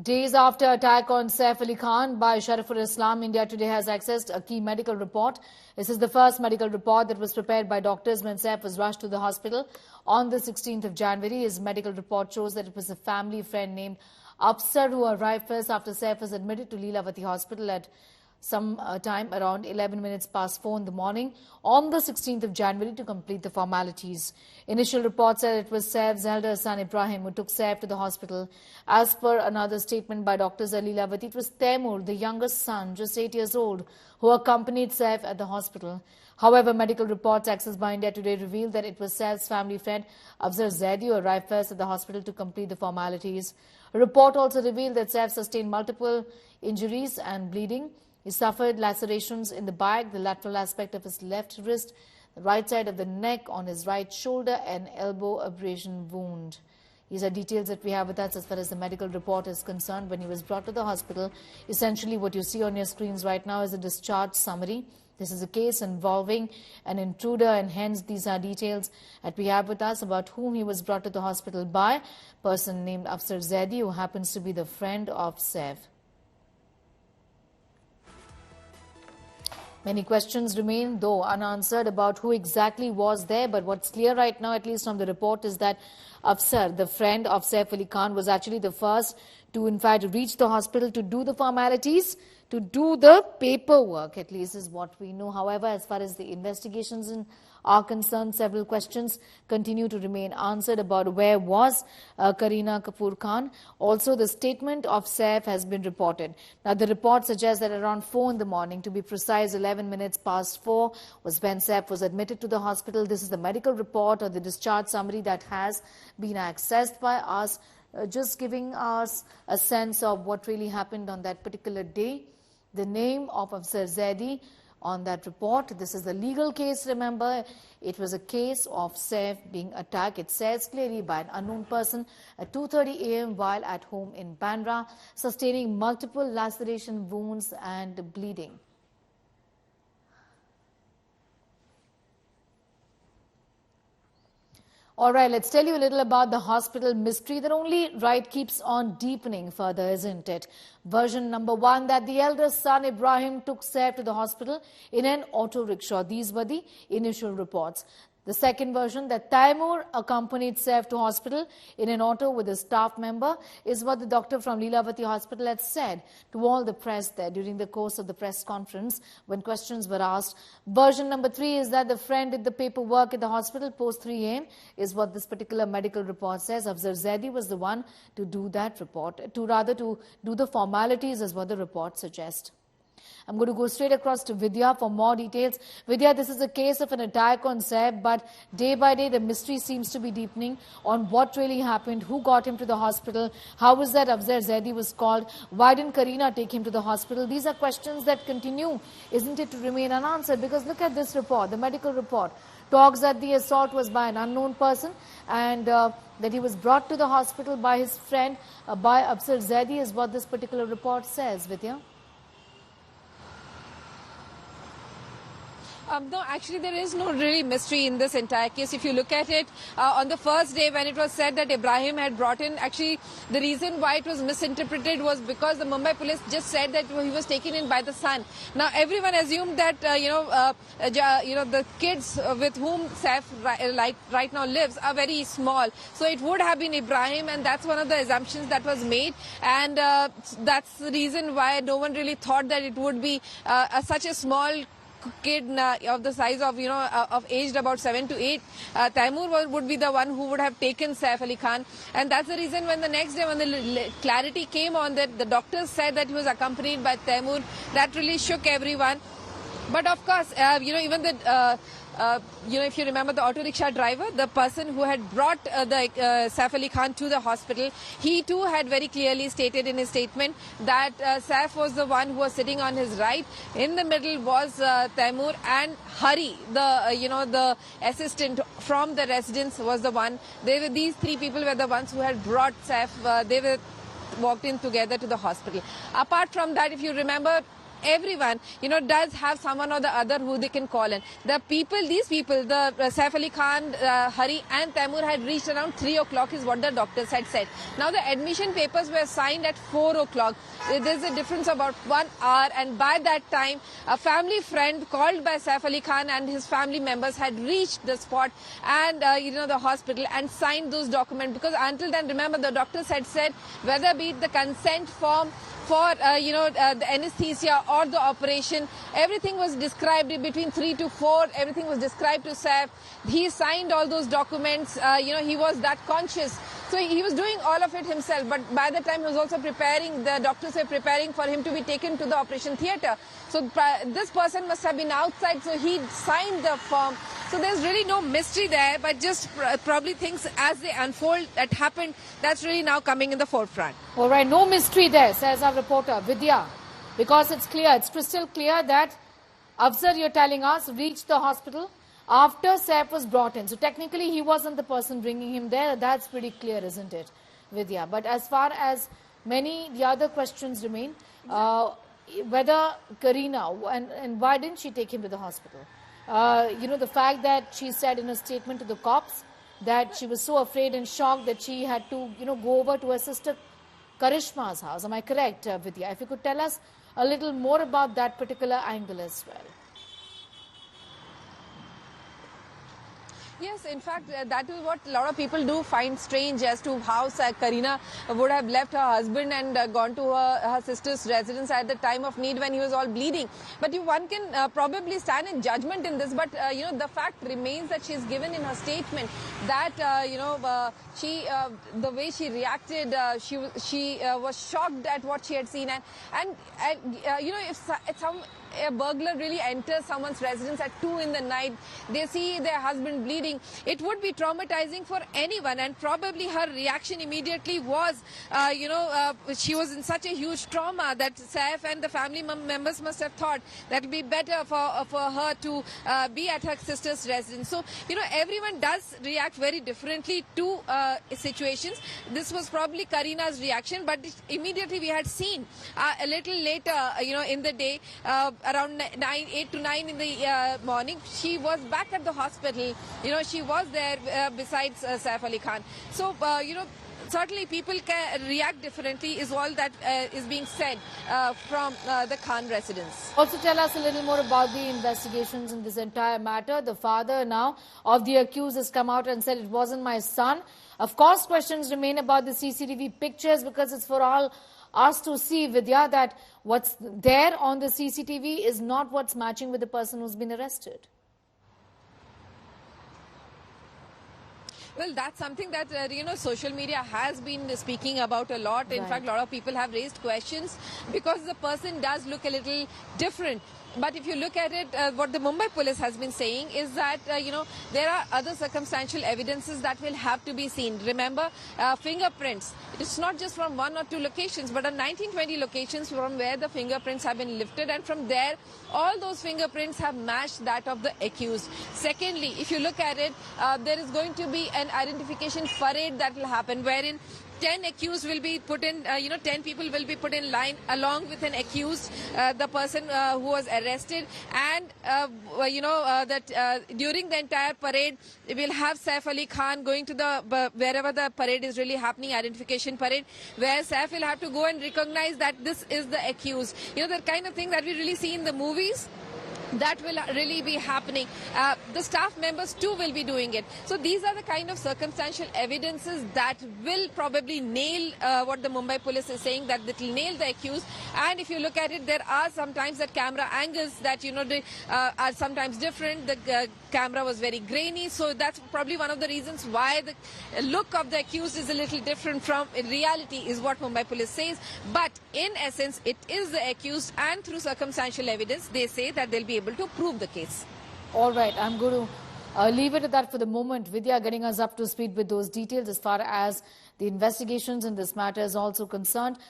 Days after attack on Saif Ali Khan by Shariful Islam, India Today has accessed a key medical report. This is the first medical report that was prepared by doctors when Saif was rushed to the hospital on the 16th of January. His medical report shows that it was a family friend named Afsar who arrived first after Saif was admitted to Leelavati Hospital at some time around 11 minutes past 4 in the morning on the 16th of January to complete the formalities. Initial reports said it was Saif's elder son Ibrahim who took Saif to the hospital. As per another statement by doctors at Leelavati, it was Taimur, the youngest son, just 8 years old, who accompanied Saif at the hospital. However, medical reports accessed by India Today revealed that it was Saif's family friend Afzal Zaidi who arrived first at the hospital to complete the formalities. A report also revealed that Saif sustained multiple injuries and bleeding. He suffered lacerations in the back, the lateral aspect of his left wrist, the right side of the neck, on his right shoulder, and elbow abrasion wound. These are details that we have with us as far as the medical report is concerned. When he was brought to the hospital, essentially what you see on your screens right now is a discharge summary. This is a case involving an intruder, and hence these are details that we have with us about whom he was brought to the hospital by, a person named Afsar Zaidi, who happens to be the friend of Saif. Many questions remain, though, unanswered about who exactly was there. But what's clear right now, at least from the report, is that Afsar, the friend of Saif Ali Khan, was actually the first to, in fact, reach the hospital to do the formalities, to do the paperwork, at least is what we know. However, as far as the investigations are concerned, several questions continue to remain answered about where was Kareena Kapoor Khan. Also, the statement of Saif has been reported. Now, the report suggests that around 4 in the morning, to be precise, 11 minutes past 4, was when Saif was admitted to the hospital. This is the medical report or the discharge summary that has been accessed by us, just giving us a sense of what really happened on that particular day. The name of Afsar Zaidi on that report. This is the legal case, remember. It was a case of Saif being attacked, it says clearly, by an unknown person at 2:30 a.m. while at home in Bandra, sustaining multiple laceration wounds and bleeding. All right, let's tell you a little about the hospital mystery that only keeps on deepening further, isn't it? Version number 1, that the eldest son Ibrahim took Saif to the hospital in an auto rickshaw. These were the initial reports. The second version, that Taimur accompanied Saif to hospital in an auto with a staff member, is what the doctor from Leelavati Hospital had said to all the press there during the course of the press conference when questions were asked. Version number 3 is that the friend did the paperwork at the hospital post 3 a.m. is what this particular medical report says. Afzar Zaidi was the one to do that report, to do the formalities, is what the report suggests. I'm going to go straight across to Vidya for more details. Vidya, this is a case of an attack on Saif, but day by day the mystery seems to be deepening on what really happened, who got him to the hospital, how was that Afzar Zaidi was called, why didn't Kareena take him to the hospital? These are questions that continue, isn't it, to remain unanswered? Because look at this report, the medical report talks that the assault was by an unknown person and that he was brought to the hospital by his friend, by Afsar Zaidi, is what this particular report says, Vidya. No, actually there is no really mystery in this entire case. If you look at it, on the first day when it was said that Ibrahim had brought in, actually the reason why it was misinterpreted was because the Mumbai police just said that he was taken in by the son. Now everyone assumed that, the kids with whom Saif right now lives are very small. So it would have been Ibrahim, and that's one of the assumptions that was made. And that's the reason why no one really thought that it would be such a small kid of the size of, of aged about 7 to 8. Taimur would be the one who would have taken Saif Ali Khan. And that's the reason when the next day, when the clarity came on that the doctors said that he was accompanied by Taimur, that really shook everyone. But of course, even the... if you remember the auto rickshaw driver, the person who had brought Saif Ali Khan to the hospital, he too had very clearly stated in his statement that Saif was the one who was sitting on his right. In the middle was Taimur, and Hari, the assistant from the residence, was the one. These three people were the ones who had brought Saif. They were walked in together to the hospital. Apart from that, if you remember, everyone, does have someone or the other who they can call in. These people, the Saif Ali Khan, Hari and Taimur had reached around 3 o'clock is what the doctors had said. Now the admission papers were signed at 4 o'clock. There's a difference of about 1 hour, and by that time a family friend called by Saif Ali Khan and his family members had reached the spot and the hospital and signed those documents, because until then, remember, the doctors had said whether be it the consent form for the anesthesia or the operation, everything was described between 3 to 4. Everything was described to Saif. He signed all those documents. He was that conscious. So he was doing all of it himself. But by the time he was also preparing, the doctors were preparing for him to be taken to the operation theatre. So this person must have been outside. So he signed the form. So there's really no mystery there, but just probably things as they unfold that happened, that's really now coming in the forefront. All right, no mystery there, says our reporter, Vidya, because it's clear, it's crystal clear that Afzal, you're telling us, reached the hospital after Saif was brought in. So technically, he wasn't the person bringing him there. That's pretty clear, isn't it, Vidya? But as far as the other questions remain, whether Kareena, and why didn't she take him to the hospital? The fact that she said in a statement to the cops that she was so afraid and shocked that she had to, go over to her sister Karishma's house. Am I correct, Vidya? If you could tell us a little more about that particular angle as well. Yes, in fact, that is what a lot of people do find strange as to how Kareena would have left her husband and gone to her sister's residence at the time of need when he was all bleeding. But one can probably stand in judgment in this. But, the fact remains that she's given in her statement that, the way she reacted, she was shocked at what she had seen. And if a burglar really enters someone's residence at 2 in the night, they see their husband bleeding, it would be traumatizing for anyone. And probably her reaction immediately was, she was in such a huge trauma that Saif and the family members must have thought that it would be better for her to be at her sister's residence. So, everyone does react very differently to situations. This was probably Kareena's reaction, but immediately we had seen a little later, in the day, around 8 to 9 in the morning, she was back at the hospital. She was there besides Saif Ali Khan. So, certainly people can react differently is all that is being said from the Khan residence. Also tell us a little more about the investigations in this entire matter. The father now of the accused has come out and said it wasn't my son. Of course, questions remain about the CCTV pictures because it's for all us to see, Vidya, that what's there on the CCTV is not what's matching with the person who's been arrested. Well, that's something that, social media has been speaking about a lot. In fact, a lot of people have raised questions because the person does look a little different. But if you look at it, what the Mumbai police has been saying is that, there are other circumstantial evidences that will have to be seen. Remember, fingerprints. It's not just from 1 or 2 locations, but on 19-20 locations from where the fingerprints have been lifted. And from there, all those fingerprints have matched that of the accused. Secondly, if you look at it, there is going to be an identification parade that will happen wherein 10 accused will be put in, 10 people will be put in line along with an accused, the person who was arrested. And, during the entire parade, we'll have Saif Ali Khan going to the, wherever the parade is really happening, identification parade, where Saif will have to go and recognize that this is the accused. The kind of thing that we really see in the movies. That will really be happening. The staff members too will be doing it. So these are the kind of circumstantial evidences that will probably nail what the Mumbai police is saying, that it will nail the accused. And if you look at it, there are sometimes that camera angles that, are sometimes different. The camera was very grainy. So that's probably one of the reasons why the look of the accused is a little different from reality is what Mumbai police says. But in essence, it is the accused, and through circumstantial evidence, they say that they'll be able to prove the case. All right, I'm going to leave it at that for the moment. Vidya getting us up to speed with those details as far as the investigations in this matter is also concerned.